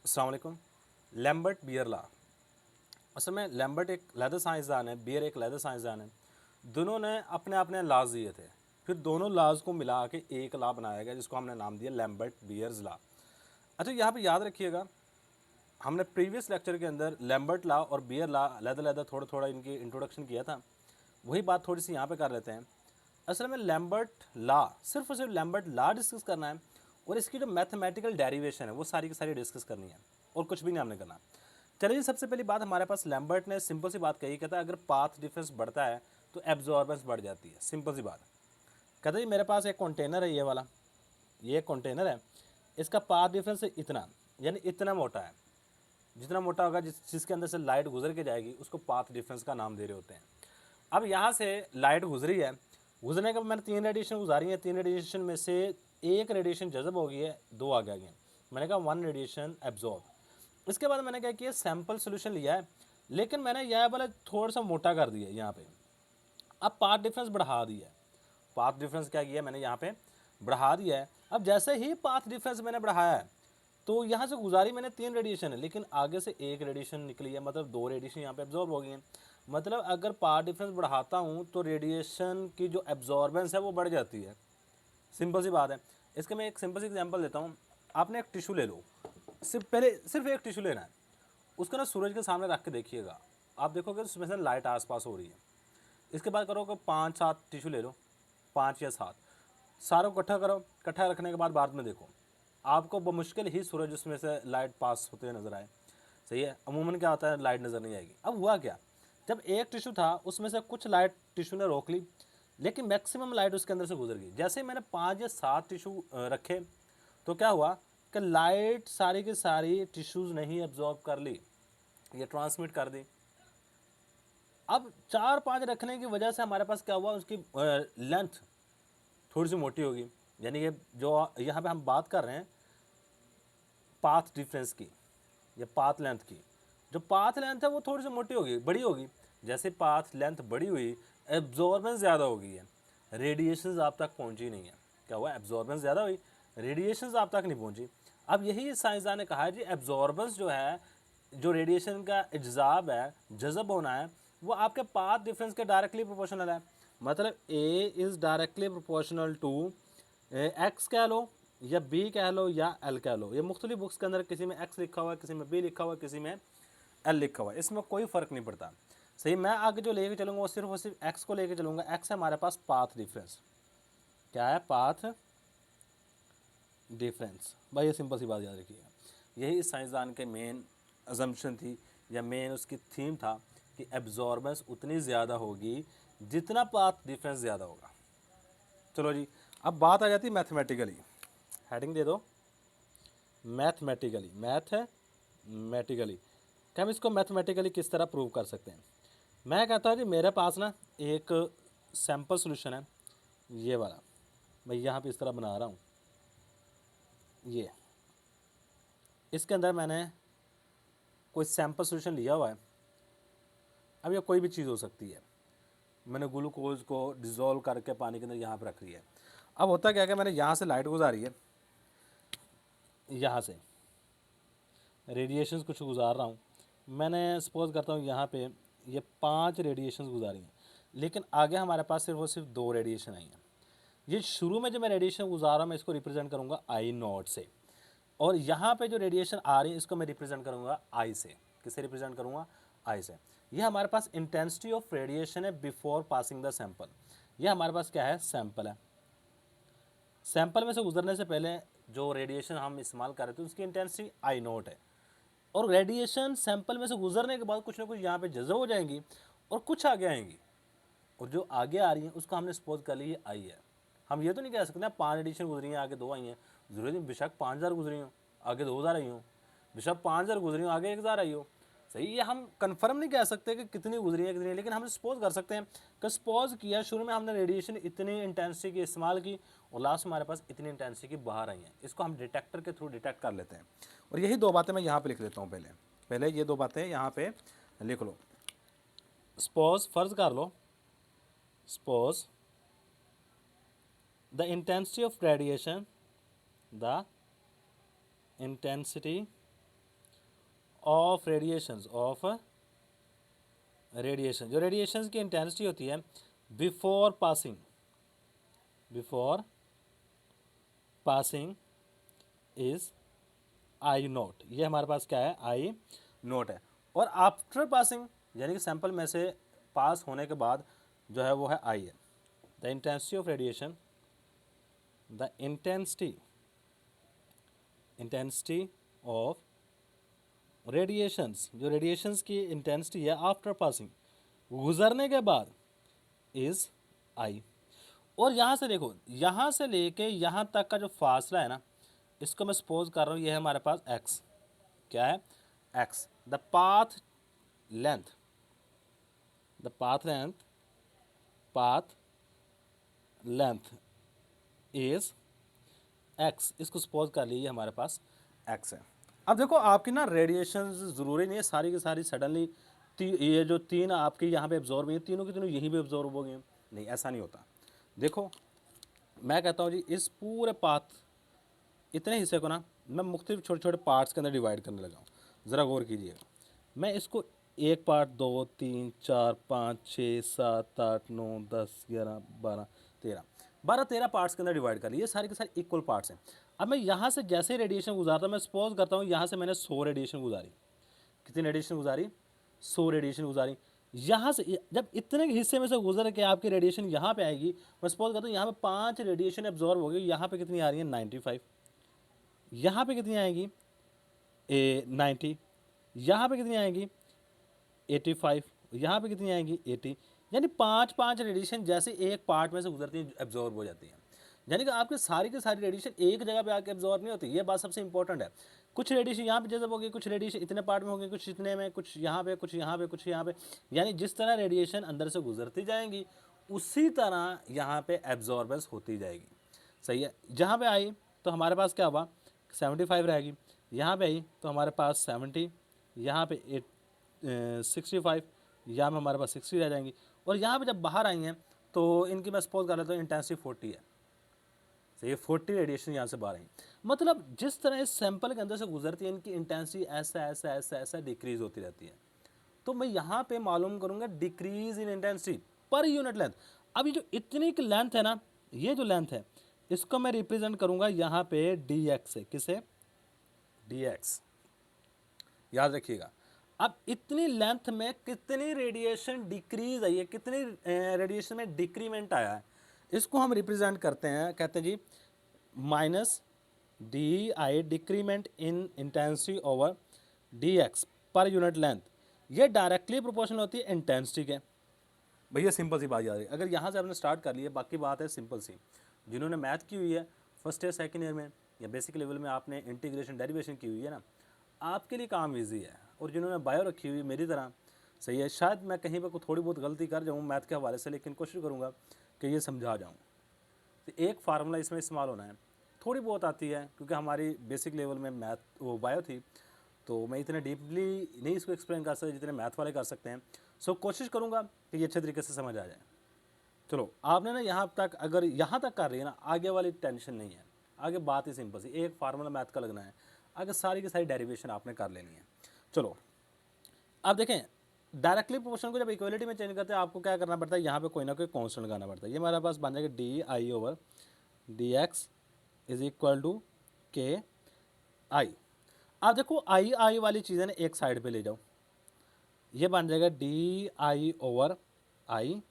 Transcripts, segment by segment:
अस्सलाम वालेकुम। Lambert Beer law. असल में लैम्बर्ट एक लेदर साइंसदान है, बियर एक लेदर साइंसदान है। दोनों ने अपने अपने लाज दिए थे, फिर दोनों लाज को मिला के एक लॉ बनाया गया जिसको हमने नाम दिया लैम्बर्ट बियर्स लॉ। अच्छा, यहाँ पे याद रखिएगा, हमने प्रीवियस लेक्चर के अंदर लैम्बर्ट लॉ और बियर लॉ लेदर लेदर थोड़ा थोड़ा इनकी इंट्रोडक्शन किया था। वही बात थोड़ी सी यहाँ पे कर लेते हैं। असल में लैम्बर्ट लॉ सिर्फ और सिर्फ लैम्बर्ट लॉ डिस्कस करना है और इसकी जो मैथमेटिकल डेरिवेशन है वो सारी की सारी डिस्कस करनी है और कुछ भी नहीं हमने करना। चलिए, सबसे पहली बात हमारे पास लैम्बर्ट ने सिंपल सी बात कही, कहता है अगर पाथ डिफरेंस बढ़ता है तो एब्जॉर्बेंस बढ़ जाती है। सिंपल सी बात। कहता है मेरे पास एक कंटेनर है, ये वाला, ये एक कंटेनर है, इसका पाथ डिफरेंस इतना, यानी इतना मोटा है। जितना मोटा होगा जिसके अंदर से लाइट गुजर के जाएगी उसको पाथ डिफरेंस का नाम दे रहे होते हैं। अब यहाँ से लाइट गुजरी है, गुजरने के बाद मैंने 3 रेडिएशन गुजारी है, 3 रेडिएशन में से एक रेडिएशन जज़ब हो गई है, 2 आगे आ गए। मैंने कहा 1 रेडिएशन एब्जॉर्ब। इसके बाद मैंने क्या किया, सैम्पल सोल्यूशन लिया है, लेकिन मैंने यह वाला थोड़ा सा मोटा कर दिया यहाँ पे। अब पाथ डिफरेंस बढ़ा दिया है। पाथ डिफरेंस क्या किया मैंने यहाँ पे, बढ़ा दिया है। अब जैसे ही पाथ डिफरेंस मैंने बढ़ाया है तो यहाँ से गुजारी मैंने 3 रेडिएशन है, लेकिन आगे से 1 रेडिएशन निकली है, मतलब 2 रेडिएशन यहाँ पे एब्जॉर्ब हो गई हैं। मतलब अगर पाथ डिफरेंस बढ़ाता हूँ तो रेडिएशन की जो एब्जॉर्बेंस है वो बढ़ जाती है। सिंपल सी बात है। इसका मैं एक सिंपल सी एग्जांपल देता हूँ। आपने एक टिश्यू ले लो, सिर्फ एक टिश्यू लेना है, उसको ना सूरज के सामने रख के देखिएगा, आप देखोगे उसमें से लाइट आसपास हो रही है। इसके बाद करोगे 5-7 टिश्यू ले लो, 5 या 7, सारों को इकट्ठा करो। इकट्ठा रखने के बाद में देखो, आपको बमुश्किल ही सूरज उसमें से लाइट पास होते हुए नजर आए। सही है। अमूमन क्या होता है, लाइट नज़र नहीं आएगी। अब हुआ क्या, जब एक टिश्यू था उसमें से कुछ लाइट टिश्यू ने रोक ली, लेकिन मैक्सिमम लाइट उसके अंदर से गुजर गई। जैसे ही मैंने 5 या 7 टिश्यू रखे तो क्या हुआ कि लाइट सारी की सारी टिश्यूज़ नहीं एब्जॉर्ब कर ली, ये ट्रांसमिट कर दी। अब 4-5 रखने की वजह से हमारे पास क्या हुआ, उसकी लेंथ थोड़ी सी मोटी होगी। यानी ये जो यहाँ पे हम बात कर रहे हैं पाथ डिफरेंस की या पाथ लेंथ की, जो पाथ लेंथ है वो थोड़ी सी मोटी होगी, बड़ी होगी। जैसे पाथ लेंथ बड़ी हुई, एब्जॉर्बेंस ज़्यादा हो गई है, रेडिएशन आप तक पहुँची नहीं है। क्या हुआ, एब्जॉर्बेंस ज़्यादा हुई, रेडिएशन आप तक नहीं पहुँची। अब यही साइंसदान ने कहा है जी, एब्जॉर्बेंस जो है, जो रेडिएशन का इजाब है, जज़ब होना है, वो आपके पाथ डिफरेंस के डायरेक्टली प्रोपोर्शनल है। मतलब A is directly proportional to X कह लो या बी कह लो या एल कह लो। ये मुख्तलिफ बुक्स के अंदर किसी में एक्स लिखा हुआ है, किसी में बी लिखा हुआ है, किसी में एल लिखा हुआ है, इसमें कोई फ़र्क नहीं पड़ता। सही, मैं आगे जो लेके चलूँगा वो सिर्फ और सिर्फ एक्स को लेके चलूँगा। एक्स है हमारे पास पाथ डिफरेंस। क्या है, पाथ डिफरेंस। भाई ये सिंपल सी बात याद रखिएगा, यही इस साइंसदान के मेन अजम्पशन थी या मेन उसकी थीम था कि एब्जॉर्बेंस उतनी ज़्यादा होगी जितना पाथ डिफरेंस ज़्यादा होगा। चलो जी, अब बात आ जाती है मैथमेटिकली। हेडिंग दे दो, मैथमेटिकली। मैथमेटिकली कि हम इसको मैथमेटिकली किस तरह प्रूव कर सकते हैं। मैं कहता हूँ जी, मेरे पास ना एक सैम्पल सोल्यूशन है, ये वाला मैं यहाँ पे इस तरह बना रहा हूँ। ये इसके अंदर मैंने कोई सैम्पल सोल्यूशन लिया हुआ है। अब ये कोई भी चीज़ हो सकती है। मैंने ग्लूकोज को डिज़ोल्व करके पानी के अंदर यहाँ पर रख लिया है। अब होता क्या है कि मैंने यहाँ से लाइट गुजारी है, यहाँ से रेडिएशंस कुछ गुजार रहा हूँ। मैंने सपोज करता हूँ यहाँ पे ये 5 रेडिएशंस गुजारी हैं, लेकिन आगे हमारे पास सिर्फ और सिर्फ 2 रेडिएशन आई हैं। ये शुरू में जो मैं रेडिएशन गुजार रहा हूँ मैं इसको रिप्रेजेंट करूँगा आई नॉट से, और यहाँ पे जो रेडिएशन आ रही है इसको मैं रिप्रेजेंट करूँगा आई से। किसे रिप्रेजेंट करूँगा, आई से। ये हमारे पास इंटेंसिटी ऑफ रेडिएशन है बिफोर पासिंग द सैंपल। ये हमारे पास क्या है, सैंपल है। सैंपल में से गुजरने से पहले जो रेडिएशन हम इस्तेमाल कर रहे थे उसकी इंटेंसिटी आई नॉट है, और रेडिएशन सैंपल में से गुजरने के बाद कुछ ना कुछ यहाँ पे जज़ब हो जाएंगी और कुछ आगे आएंगी, और जो आगे आ रही हैं उसको हमने सपोज कर ली आई है। हम ये तो नहीं कह सकते ना 5 रेडिएशन गुजरी हैं आगे 2 आई हैं। जरूरी नहीं बेशक 5000 गुजरी हो आगे 2000 आई हो, बेशक 5000 गुजरी हो आगे 1000 आई हो। सही, ये हम कंफर्म नहीं कह सकते कि कितनी गुजरी है कितनी, लेकिन हम सपोज कर सकते हैं कि सपोज किया शुरू में हमने रेडिएशन इतनी इंटेंसिटी की इस्तेमाल की और लास्ट में हमारे पास इतनी इंटेंसिटी की बाहर आई हैं। इसको हम डिटेक्टर के थ्रू डिटेक्ट कर लेते हैं। और यही 2 बातें मैं यहाँ पे लिख लेता हूँ। पहले पहले ये 2 बातें यहाँ पे लिख लो। सपोज फर्ज कर लो, suppose the intensity of radiation, the intensity of radiation, जो रेडिएशन की इंटेंसिटी होती है before passing is I naught. ये हमारे पास क्या है, आई नोट है। और आफ्टर पासिंग यानी कि सैंपल में से पास होने के बाद जो है वो है आई है। The intensity of radiation, the intensity of radiations, जो रेडिएशंस की इंटेंसिटी है आफ्टर पासिंग, गुजरने के बाद, इज आई। और यहाँ से देखो, यहाँ से लेके यहाँ तक का जो फासला है ना, इसको मैं सपोज कर रहा हूँ ये है हमारे पास x। क्या है, x। The path length is x, इसको सपोज कर लीजिए हमारे पास x है। अब देखो आपकी ना रेडिएशन ज़रूरी नहीं है सारी की सारी सडनली ये जो तीन आपके यहाँ पे एब्जॉर्ब हुई, तीनों की तीनों यहीं पे एब्जॉर्ब हो गए, नहीं ऐसा नहीं होता। देखो मैं कहता हूँ जी इस पूरे पाथ इतने हिस्से को ना मैं मुख्तलिफ छोटे छोटे पार्ट्स के अंदर डिवाइड करने लगा हूँ। ज़रा गौर कीजिएगा, मैं इसको एक पार्ट, 2, 3, 4, 5, 6, 7, 8, 9, 10, 11, 12, 13 पार्ट्स के अंदर डिवाइड कर लिए, सारे के सारे इक्वल पार्ट्स हैं। अब मैं यहाँ से जैसे रेडिएशन गुजारता हूँ, मैं सपोज करता हूँ यहाँ से मैंने 100 रेडिएशन गुजारी। कितनी रेडिएशन गुजारी, 100 रेडिएशन गुजारी। यहाँ से जब इतने हिस्से में से गुजर के आपकी रेडिएशन यहाँ पे आएगी, मैं सपोज करता हूँ यहाँ पे 5 रेडिएशन एब्जॉर्ब हो गई, यहाँ पे कितनी आ रही है 95, यहाँ पे कितनी आएगी 90, यहाँ पे कितनी आएगी 85, यहाँ पे कितनी आएगी 80। यानी 5 रेडिएशन जैसे एक पार्ट में से गुजरती है एब्जॉर्ब हो जाती है। यानी कि आपके सारी की सारी रेडिएशन एक जगह पे आके एब्जॉर्ब नहीं होती, ये बात सबसे इंपॉर्टेंट है। कुछ रेडिएशन यहाँ पे जैसे होगी, कुछ रेडिएशन इतने पार्ट में होगी, कुछ इतने में, कुछ यहाँ पे, कुछ यहाँ पे, कुछ यहाँ पे। यानी जिस तरह रेडिएशन अंदर से गुजरती जाएंगी उसी तरह यहाँ पे एब्जॉर्बेंस होती जाएगी। सही है। जहाँ पे आई तो हमारे पास क्या हुआ 75 रहेगी, यहाँ पे आई तो हमारे पास 70, यहाँ पे 65, यहाँ पे हमारे पास 60 रह जाएंगी। और यहाँ पे जब बाहर आई हैं तो इनकी मैं सपोज कर लेता हूँ इंटेंसिटी 40 है। ये 40 रेडिएशन यहाँ से बाहर आई। मतलब जिस तरह इस सैंपल के अंदर से गुजरती है इनकी इंटेंसिटी ऐसा ऐसा ऐसा ऐसा डिक्रीज होती रहती है। तो मैं यहाँ पे मालूम करूँगा डिक्रीज इन इंटेंसिटी पर यूनिट लेंथ। अब ये जो इतनी की लेंथ है ना, ये जो लेंथ है इसको मैं रिप्रेजेंट करूँगा यहाँ पे dx से। किसे, dx। याद रखिएगा। अब इतनी लेंथ में कितनी रेडिएशन डिक्रीज आई है, कितनी रेडिएशन में डिक्रीमेंट आया है, इसको हम रिप्रेजेंट करते हैं, कहते हैं जी minus D I decrement in intensity over D X per unit length. ये डायरेक्टली प्रोपोर्शनल होती है इंटेंसिटी के। भैया सिंपल सी बात याद है, अगर यहाँ से आपने स्टार्ट कर लिया, बाकी बात है सिंपल सी। जिन्होंने मैथ की हुई है फर्स्ट ईयर सेकेंड ईयर में या बेसिक लेवल में, आपने इंटीग्रेशन डेरिवेशन की हुई है ना, आपके लिए काम ईजी है। और जिन्होंने बायो रखी हुई मेरी तरह, सही है, शायद मैं कहीं पर थोड़ी बहुत गलती कर जाऊँ मैथ के हवाले से, लेकिन कोशिश करूँगा कि ये समझा जाऊँ। तो एक फार्मूला इसमें इस्तेमाल होना है, थोड़ी बहुत आती है क्योंकि हमारी बेसिक लेवल में मैथ वो बायो थी, तो मैं इतने डीपली नहीं इसको एक्सप्लेन कर सकता जितने मैथ वाले कर सकते हैं। सो कोशिश करूँगा कि ये अच्छे तरीके से समझ आ जाए। चलो आपने ना यहाँ तक अगर यहाँ तक कर रही है ना, आगे वाली टेंशन नहीं है, आगे बात ही सिंपल सी, एक फार्मूला मैथ का लगना है, आगे सारी की सारी डेरिवेशन आपने कर लेनी है। चलो अब देखें, डायरेक्टली प्रोपोर्शन को जब इक्वलिटी में चेंज करते हैं आपको क्या करना पड़ता है, यहाँ पे कोई ना कोई कांस्टेंट लगाना पड़ता है। ये हमारे पास बन जाएगा D I over D X is equal to K I. अब देखो आई आई वाली चीज़ें ना एक साइड पे ले जाओ, ये बन जाएगा D I over I,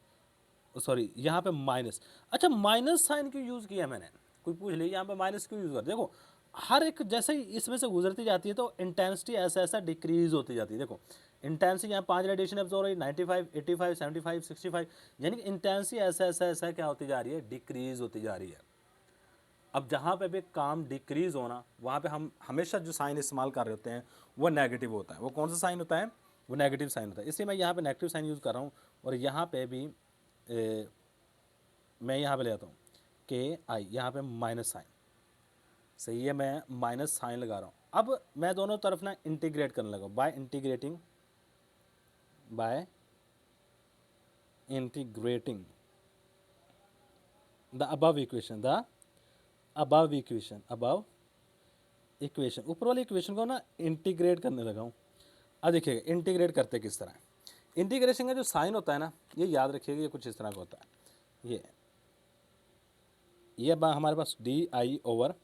sorry यहाँ पे माइनस। अच्छा माइनस साइन क्यों यूज़ किया मैंने, कोई पूछ ले यहाँ पे माइनस क्यों यूज़ कर। देखो हर एक जैसे ही इसमें से गुजरती जाती है तो इंटेंसिटी ऐसा ऐसा डिक्रीज होती जाती है। देखो इंटेंसिटी यहाँ 5 रेडिएशन एब्जॉर्ब हो रही है, 95, 85, 75, 65, यानी कि इंटेंसिटी ऐसा ऐसा ऐसा क्या होती जा रही है, डिक्रीज होती जा रही है। अब जहाँ पे भी काम डिक्रीज होना, वहाँ पे हम हमेशा जो साइन इस्तेमाल कर रहे होते हैं वो नेगेटिव होता है। वो कौन सा साइन होता है, वो नेगेटिव साइन होता है, इसलिए मैं यहाँ पे नेगेटिव साइन यूज़ कर रहा हूँ। और यहाँ पे भी मैं यहाँ पे ले आता हूँ के आई, यहाँ पे माइनस साइन, सही है, मैं माइनस साइन लगा रहा हूँ। अब मैं दोनों तरफ ना इंटीग्रेट करने लगा, by integrating the above equation, above equation ऊपर वाली इक्वेशन को ना इंटीग्रेट करने लगा हूँ। अब देखिएगा इंटीग्रेट करते किस तरह। इंटीग्रेशन का जो साइन होता है ना, ये याद रखिएगा, ये कुछ इस तरह का होता है। ये हमारे पास डी आई ओवर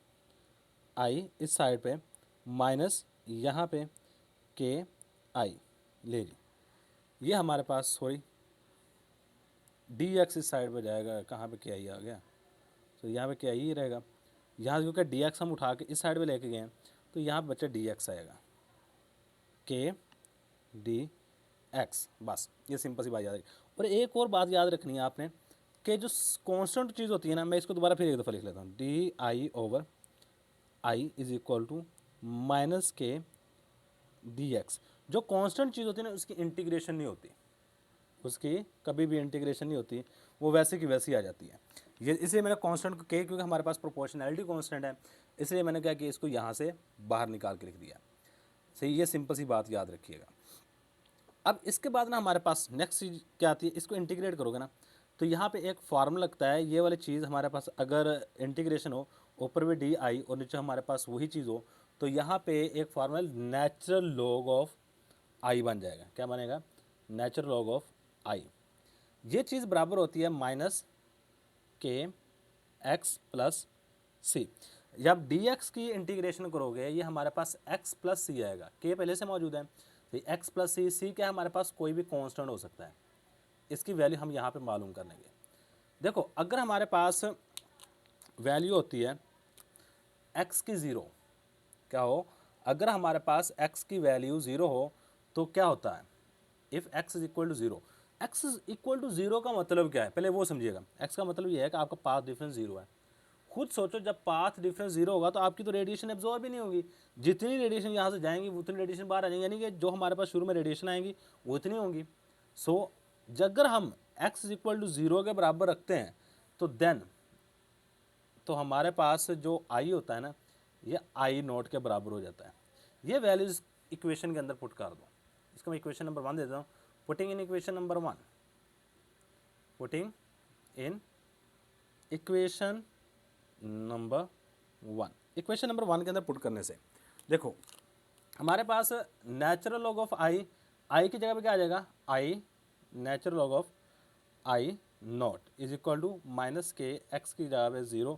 आई इस साइड पे माइनस यहाँ पे के आई ले ली, ये हमारे पास सॉरी डी एक्स इस साइड पे जाएगा, कहाँ पे के आई आ गया, तो यहाँ पे के आई ही रहेगा। यहाँ क्योंकि डी एक्स हम उठा के इस साइड पे लेके गए हैं, तो यहाँ पे बच्चा डी एक्स आएगा, के डी एक्स, बस ये सिंपल सी बात याद रखी। और एक और बात याद रखनी है आपने कि जो कांस्टेंट चीज़ होती है ना, मैं इसको दोबारा फिर एक दफ़ा लिख लेता हूँ, D I over I is equal to minus K D X. जो कांस्टेंट चीज़ होती है ना, उसकी इंटीग्रेशन नहीं होती, उसकी कभी भी इंटीग्रेशन नहीं होती, वो वैसे की वैसी आ जाती है। ये इसलिए मैंने कांस्टेंट को के, क्योंकि हमारे पास प्रोपोर्शनैलिटी कांस्टेंट है, इसलिए मैंने क्या कि इसको यहाँ से बाहर निकाल के लिख दिया। सही, ये सिंपल सी बात याद रखिएगा। अब इसके बाद ना हमारे पास नेक्स्ट चीज़ क्या आती है, इसको इंटीग्रेट करोगे ना, तो यहाँ पे एक फार्मूला लगता है, ये वाली चीज़ हमारे पास अगर इंटीग्रेशन हो, ऊपर भी डी आई और नीचे हमारे पास वही चीज़ हो, तो यहाँ पे एक फार्मूला नेचुरल लॉग ऑफ आई बन जाएगा। क्या बनेगा? नेचुरल लॉग ऑफ आई। ये चीज़ बराबर होती है माइनस के एक्स प्लस सी। जब डी एक्स की इंटीग्रेशन करोगे, ये हमारे पास एक्स प्लस सी आएगा, के पहले से मौजूद है, तो एक्स प्लस सी, सी क्या हमारे पास कोई भी कांस्टेंट हो सकता है, इसकी वैल्यू हम यहाँ पे मालूम कर लेंगे। देखो अगर हमारे पास वैल्यू होती है एक्स की ज़ीरो, क्या हो, अगर हमारे पास एक्स की वैल्यू ज़ीरो हो तो क्या होता है, if X is equal to zero. X is equal to zero का मतलब क्या है, पहले वो समझिएगा। एक्स का मतलब ये है कि आपका पाथ डिफरेंस ज़ीरो है। खुद सोचो, जब पाथ डिफरेंस जीरो होगा तो आपकी तो रेडिएशन एब्जॉर्ब भी नहीं होगी, जितनी रेडिएशन यहाँ से जाएंगी उतनी रेडिएशन बाहर आ जाएंगी, यानी कि जो हमारे पास शुरू में रेडिएशन आएंगी वो इतनी होंगी। सो अगर हम x इक्वल टू ज़ीरो के बराबर रखते हैं तो देन तो हमारे पास जो i होता है ना, ये आई नॉट के बराबर हो जाता है। ये वैल्यूज इक्वेशन के अंदर पुट कर दो। इसको मैं इक्वेशन नंबर 1 देता हूँ। Putting in equation number 1, putting in equation number 1, equation number 1 के अंदर पुट करने से देखो हमारे पास natural log of I, I की जगह पे क्या आ जाएगा, I natural log of I naught is equal to minus K X की जगह पे ज़ीरो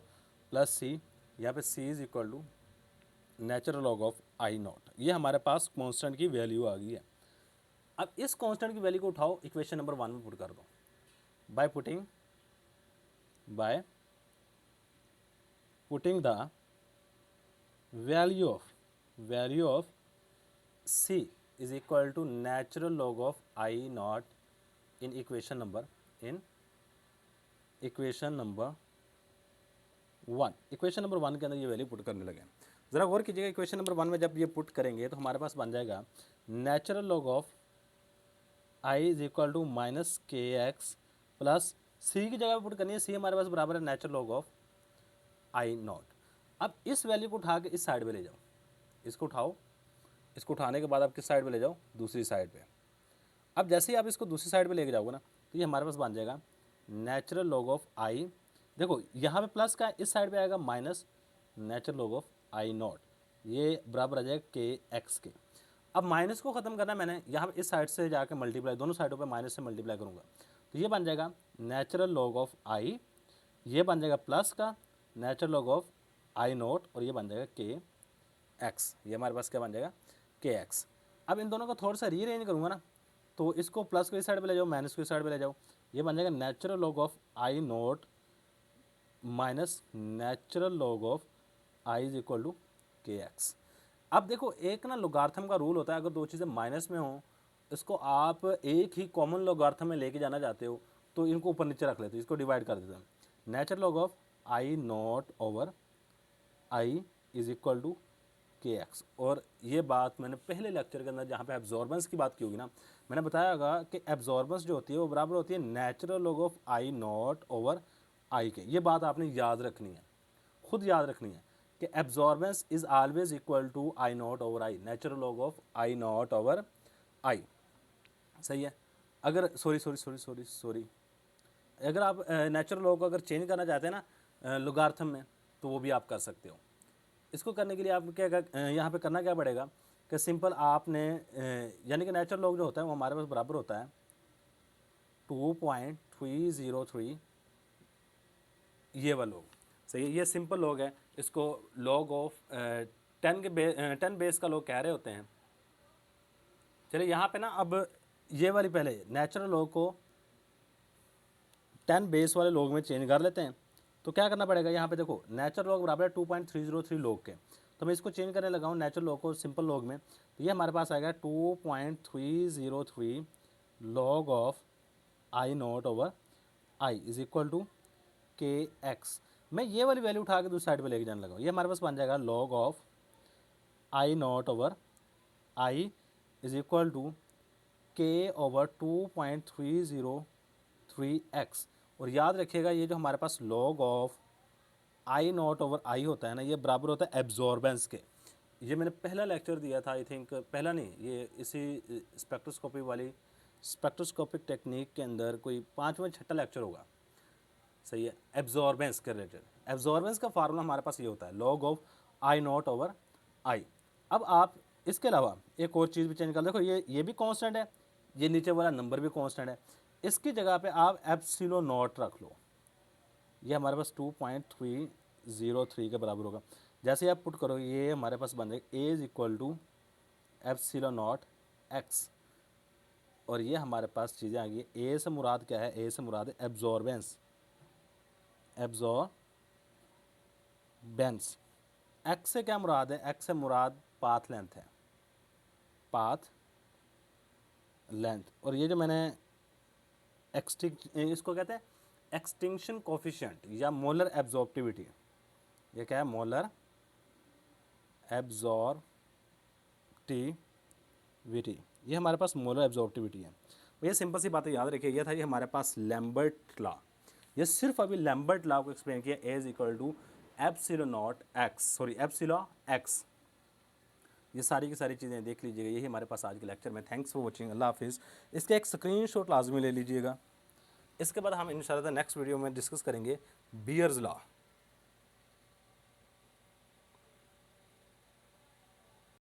प्लस सी, यहाँ पे C is equal to natural log of I naught. ये हमारे पास कांस्टेंट की वैल्यू आ गई है। अब इस कांस्टेंट की वैल्यू को उठाओ, इक्वेशन नंबर 1 में पुट कर दो, by putting the value of c is equal to natural log of I naught in equation number 1। Equation number 1 के अंदर ये वैल्यू पुट करने लगे। ज़रा गौर कीजिएगा, इक्वेशन नंबर 1 में जब ये पुट करेंगे तो हमारे पास बन जाएगा natural log of I is equal to minus K X plus C की जगह पुट करनी है, सी हमारे पास बराबर है natural log of I not. अब इस वैल्यू को उठा के इस साइड पे ले जाओ, इसको उठाओ, इसको उठाने के बाद आप किस साइड पे ले जाओ, दूसरी साइड पे। अब जैसे ही आप इसको दूसरी साइड पे लेके जाओगे ना, तो ये हमारे पास बन जाएगा नेचुरल लॉग ऑफ आई। देखो यहाँ पे प्लस का, इस साइड पे आएगा minus natural log of I naught, ये बराबर आ जाएगा के एक्स के। अब माइनस को ख़त्म करना है मैंने, यहाँ पे इस साइड से जाके मल्टीप्लाई, दोनों साइडों पे माइनस से मल्टीप्लाई करूँगा, तो ये बन जाएगा नेचुरल लॉग ऑफ आई, ये बन जाएगा प्लस का natural log of I not, और ये बन जाएगा के एक्स। ये हमारे पास क्या बन जाएगा, के एक्स। अब इन दोनों को थोड़ा सा रीअरेंज करूँगा ना, तो इसको प्लस को इस साइड पे ले जाओ, माइनस को इस साइड पे ले जाओ, ये बन जाएगा natural log of I not minus natural log of I is equal to K X. अब देखो एक ना लोगार्थम का रूल होता है, अगर दो चीज़ें माइनस में हों, इसको आप एक ही कॉमन लोगार्थम में लेके जाना चाहते हो तो इनको ऊपर नीचे रख लेते हो, इसको डिवाइड कर देते हैं। Natural log of I not over I is equal to K X. और ये बात मैंने पहले लेक्चर के अंदर जहाँ पे एब्जॉर्बेंस की बात की होगी ना, मैंने बताया होगा कि एब्जॉर्बेंस जो होती है वो बराबर होती है natural log of I not over आई के। ये बात आपने याद रखनी है, खुद याद रखनी है कि absorbance is always equal to I not over I, natural log of I not over I. सही है। अगर सॉरी अगर आप नेचुरल लॉग को अगर चेंज करना चाहते हैं ना लोगार्थम में, तो वो भी आप कर सकते हो। इसको करने के लिए आप क्या यहाँ पे करना क्या पड़ेगा कि सिंपल आपने यानी कि नेचुरल लॉग जो होता है वो हमारे पास बराबर होता है 2.303, ये वाला लॉग। सही है, ये सिंपल लॉग है, इसको लॉग ऑफ 10 बेस का लॉग कह रहे होते हैं। चलिए यहाँ पे ना अब ये वाली पहले नेचुरल लॉग को 10 बेस वाले लॉग में चेंज कर लेते हैं। तो क्या करना पड़ेगा, यहाँ पे देखो नेचुरल लॉग बराबर है 2.303 लॉग के, तो मैं इसको चेंज करने लगा हूँ नेचुरल लॉग को सिंपल लॉग में। तो ये हमारे पास आएगा 2.303 log of I not over I is equal to K X. मैं ये वाली वैल्यू उठा के दूसरी साइड पे लेके जाने लगा हूँ। ये हमारे पास बन जाएगा log of I not over I is equal to K over 2.303 X. और याद रखिएगा ये जो हमारे पास log of I not over I होता है ना, ये बराबर होता है एब्जॉर्बेंस के। ये मैंने पहला लेक्चर दिया था, आई थिंक पहला नहीं, ये इसी स्पेक्ट्रोस्कोपी वाली स्पेक्ट्रोस्कोपिक टेक्निक के अंदर कोई 5वां 6वां लेक्चर होगा। सही है, एब्जॉर्बेंस के रिलेटेड। एब्जॉर्बेंस का फार्मूला हमारे पास ये होता है log of I not over आई। अब आप इसके अलावा एक और चीज़ भी चेंज कर, देखो ये भी कांस्टेंट है, ये नीचे वाला नंबर भी कांस्टेंट है, इसकी जगह पे आप एप्सिलॉन नॉट रख लो। ये हमारे पास 2.303 के बराबर होगा। जैसे आप पुट करो ये हमारे पास बन जाएगा A is equal to epsilon naught X. और ये हमारे पास चीज़ें आ गई। ए से मुराद क्या है, ए से मुराद है एब्जॉर्बेंस, एब्जॉर्बेंस। एक्स से क्या मुराद है, एक्स से मुराद पाथ लेंथ है, पाथ लेंथ। और ये जो मैंने इसको कहते हैं एक्सटिंक्शन कोफिशिएंट या मोलर एब्जॉर्प्टिविटी। ये क्या है, मोलर एब्जॉर्प्टिविटी। ये हमारे पास मोलर एब्जॉर्प्टिविटी है। ये सिंपल सी बातें याद रखिए, ये था ये हमारे पास लैम्बर्ट लॉ। ये सिर्फ अभी लैम्बर्ट लॉ को एक्सप्लेन किया, A is equal to epsilon naught X, sorry epsilon X. ये सारी की सारी चीज़ें देख लीजिएगा, यही हमारे पास आज के लेक्चर में। थैंक्स फॉर वॉचिंग, अल्लाह हाफिज़। इसका एक स्क्रीनशॉट लाजमी ले लीजिएगा। इसके बाद हम इंशाल्लाह नेक्स्ट वीडियो में डिस्कस करेंगे बियर्स लॉ।